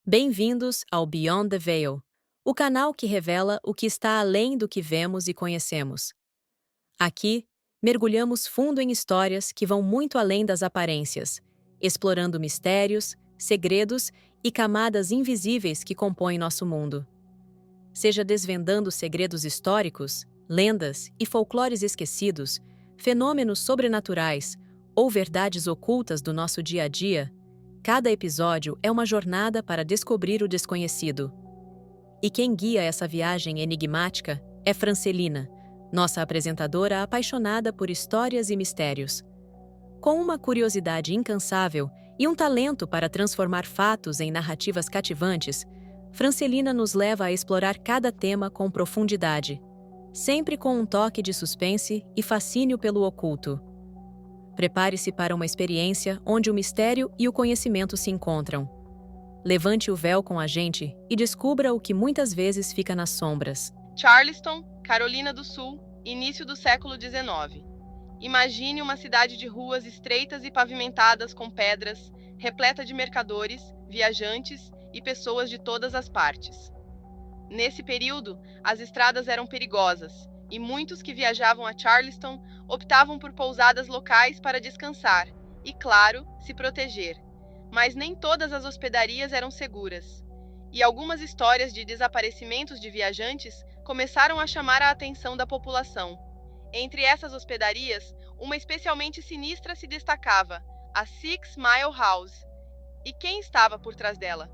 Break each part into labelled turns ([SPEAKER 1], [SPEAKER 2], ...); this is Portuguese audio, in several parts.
[SPEAKER 1] Bem-vindos ao Beyond the Veil, o canal que revela o que está além do que vemos e conhecemos. Aqui, mergulhamos fundo em histórias que vão muito além das aparências, explorando mistérios, segredos e camadas invisíveis que compõem nosso mundo. Seja desvendando segredos históricos, lendas e folclores esquecidos, fenômenos sobrenaturais ou verdades ocultas do nosso dia a dia, cada episódio é uma jornada para descobrir o desconhecido. E quem guia essa viagem enigmática é Francelina, nossa apresentadora apaixonada por histórias e mistérios. Com uma curiosidade incansável e um talento para transformar fatos em narrativas cativantes, Francelina nos leva a explorar cada tema com profundidade, sempre com um toque de suspense e fascínio pelo oculto. Prepare-se para uma experiência onde o mistério e o conhecimento se encontram. Levante o véu com a gente e descubra o que muitas vezes fica nas sombras.
[SPEAKER 2] Charleston, Carolina do Sul, início do século XIX. Imagine uma cidade de ruas estreitas e pavimentadas com pedras, repleta de mercadores, viajantes e pessoas de todas as partes. Nesse período, as estradas eram perigosas e muitos que viajavam a Charleston optavam por pousadas locais para descansar e, claro, se proteger. Mas nem todas as hospedarias eram seguras. E algumas histórias de desaparecimentos de viajantes começaram a chamar a atenção da população. Entre essas hospedarias, uma especialmente sinistra se destacava, a Six Mile House. E quem estava por trás dela?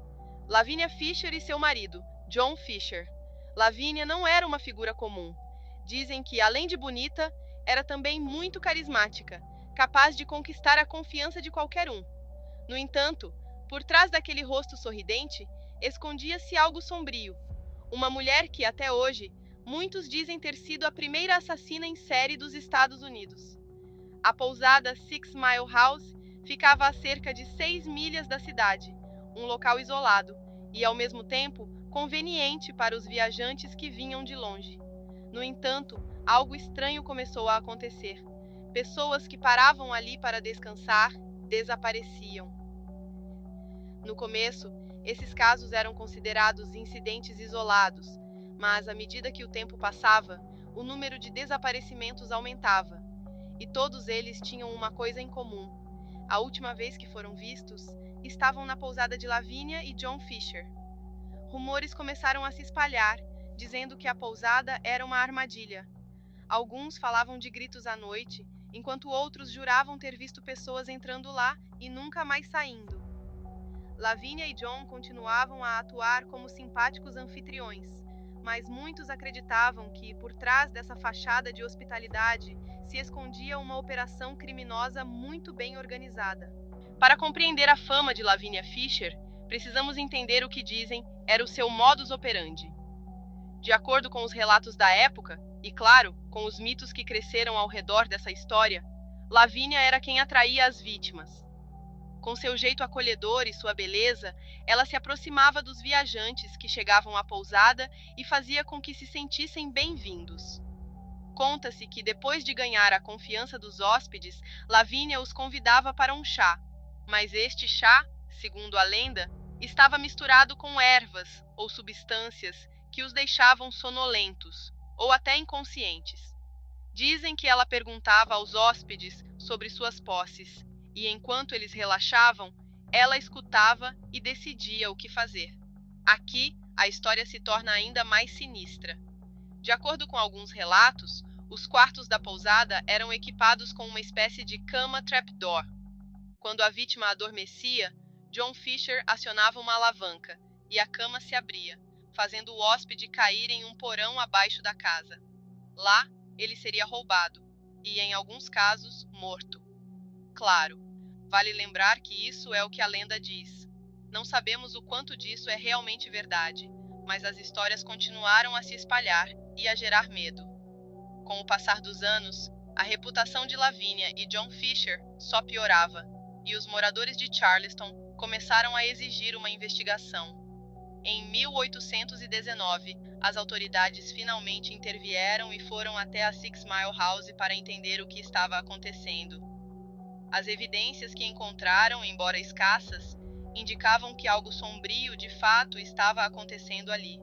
[SPEAKER 2] Lavinia Fisher e seu marido, John Fisher. Lavinia não era uma figura comum. Dizem que, além de bonita, era também muito carismática, capaz de conquistar a confiança de qualquer um. No entanto, por trás daquele rosto sorridente, escondia-se algo sombrio. Uma mulher que, até hoje, muitos dizem ter sido a primeira assassina em série dos Estados Unidos. A pousada Six Mile House ficava a cerca de 6 milhas da cidade, um local isolado e, ao mesmo tempo, conveniente para os viajantes que vinham de longe. No entanto, algo estranho começou a acontecer. Pessoas que paravam ali para descansar desapareciam. No começo, esses casos eram considerados incidentes isolados, mas à medida que o tempo passava, o número de desaparecimentos aumentava. E todos eles tinham uma coisa em comum. A última vez que foram vistos, estavam na pousada de Lavinia e John Fisher. Rumores começaram a se espalhar, dizendo que a pousada era uma armadilha. Alguns falavam de gritos à noite, enquanto outros juravam ter visto pessoas entrando lá e nunca mais saindo. Lavinia e John continuavam a atuar como simpáticos anfitriões, mas muitos acreditavam que, por trás dessa fachada de hospitalidade, se escondia uma operação criminosa muito bem organizada. Para compreender a fama de Lavinia Fisher, precisamos entender o que dizem era o seu modus operandi. De acordo com os relatos da época, e claro, com os mitos que cresceram ao redor dessa história, Lavinia era quem atraía as vítimas. Com seu jeito acolhedor e sua beleza, ela se aproximava dos viajantes que chegavam à pousada e fazia com que se sentissem bem-vindos. Conta-se que, depois de ganhar a confiança dos hóspedes, Lavínia os convidava para um chá. Mas este chá, segundo a lenda, estava misturado com ervas ou substâncias que os deixavam sonolentos ou até inconscientes. Dizem que ela perguntava aos hóspedes sobre suas posses e, enquanto eles relaxavam, ela escutava e decidia o que fazer. Aqui, a história se torna ainda mais sinistra. De acordo com alguns relatos, os quartos da pousada eram equipados com uma espécie de cama trapdoor. Quando a vítima adormecia, John Fisher acionava uma alavanca e a cama se abria, fazendo o hóspede cair em um porão abaixo da casa. Lá, ele seria roubado e, em alguns casos, morto. Claro, vale lembrar que isso é o que a lenda diz. Não sabemos o quanto disso é realmente verdade, mas as histórias continuaram a se espalhar e a gerar medo. Com o passar dos anos, a reputação de Lavinia e John Fisher só piorava, e os moradores de Charleston começaram a exigir uma investigação. Em 1819, as autoridades finalmente intervieram e foram até a Six Mile House para entender o que estava acontecendo. As evidências que encontraram, embora escassas, indicavam que algo sombrio de fato estava acontecendo ali.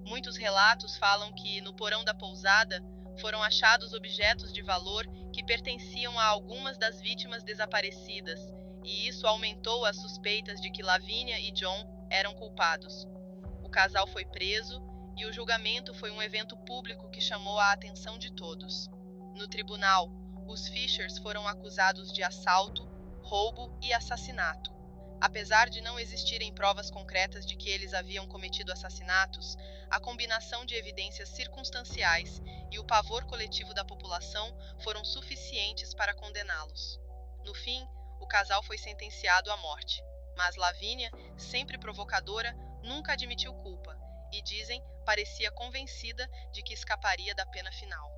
[SPEAKER 2] Muitos relatos falam que, no porão da pousada, foram achados objetos de valor que pertenciam a algumas das vítimas desaparecidas, e isso aumentou as suspeitas de que Lavínia e John eram culpados. O casal foi preso e o julgamento foi um evento público que chamou a atenção de todos. No tribunal, os Fishers foram acusados de assalto, roubo e assassinato. Apesar de não existirem provas concretas de que eles haviam cometido assassinatos, a combinação de evidências circunstanciais e o pavor coletivo da população foram suficientes para condená-los. No fim, o casal foi sentenciado à morte, mas Lavínia, sempre provocadora, nunca admitiu culpa e, dizem, parecia convencida de que escaparia da pena final.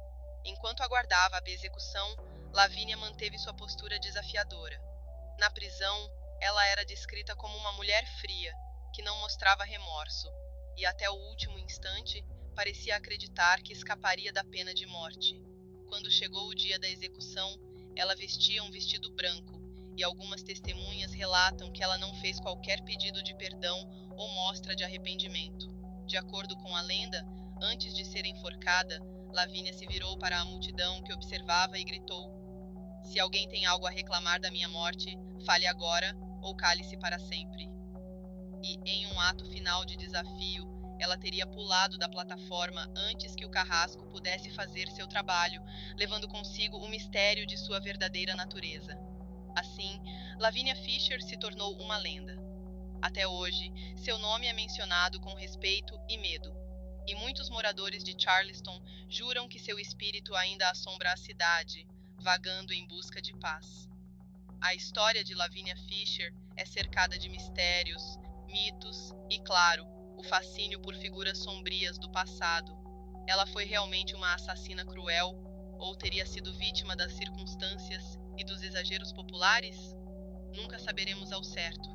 [SPEAKER 2] Enquanto aguardava a execução, Lavínia manteve sua postura desafiadora. Na prisão, ela era descrita como uma mulher fria, que não mostrava remorso, e até o último instante parecia acreditar que escaparia da pena de morte. Quando chegou o dia da execução, ela vestia um vestido branco, e algumas testemunhas relatam que ela não fez qualquer pedido de perdão ou mostra de arrependimento. De acordo com a lenda, antes de ser enforcada, Lavínia se virou para a multidão que observava e gritou: "Se alguém tem algo a reclamar da minha morte, fale agora ou cale-se para sempre." E, em um ato final de desafio, ela teria pulado da plataforma antes que o carrasco pudesse fazer seu trabalho, levando consigo o mistério de sua verdadeira natureza. Assim, Lavínia Fisher se tornou uma lenda. Até hoje, seu nome é mencionado com respeito e medo, e muitos moradores de Charleston juram que seu espírito ainda assombra a cidade, vagando em busca de paz. A história de Lavínia Fisher é cercada de mistérios, mitos e, claro, o fascínio por figuras sombrias do passado. Ela foi realmente uma assassina cruel, ou teria sido vítima das circunstâncias e dos exageros populares? Nunca saberemos ao certo.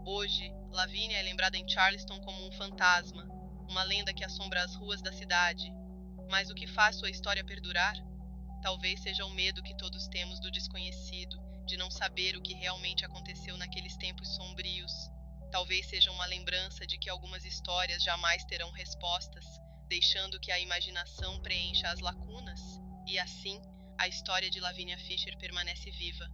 [SPEAKER 2] Hoje, Lavínia é lembrada em Charleston como um fantasma, uma lenda que assombra as ruas da cidade. Mas o que faz sua história perdurar? Talvez seja o medo que todos temos do desconhecido, de não saber o que realmente aconteceu naqueles tempos sombrios. Talvez seja uma lembrança de que algumas histórias jamais terão respostas, deixando que a imaginação preencha as lacunas. E assim, a história de Lavínia Fisher permanece viva.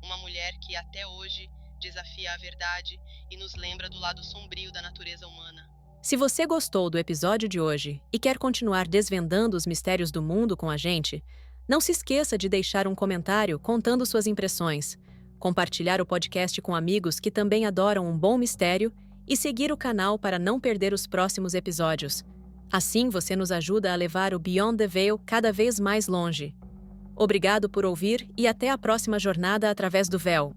[SPEAKER 2] Uma mulher que, até hoje, desafia a verdade e nos lembra do lado sombrio da natureza humana.
[SPEAKER 1] Se você gostou do episódio de hoje e quer continuar desvendando os mistérios do mundo com a gente, não se esqueça de deixar um comentário contando suas impressões, compartilhar o podcast com amigos que também adoram um bom mistério e seguir o canal para não perder os próximos episódios. Assim você nos ajuda a levar o Beyond the Veil cada vez mais longe. Obrigado por ouvir e até a próxima jornada através do véu.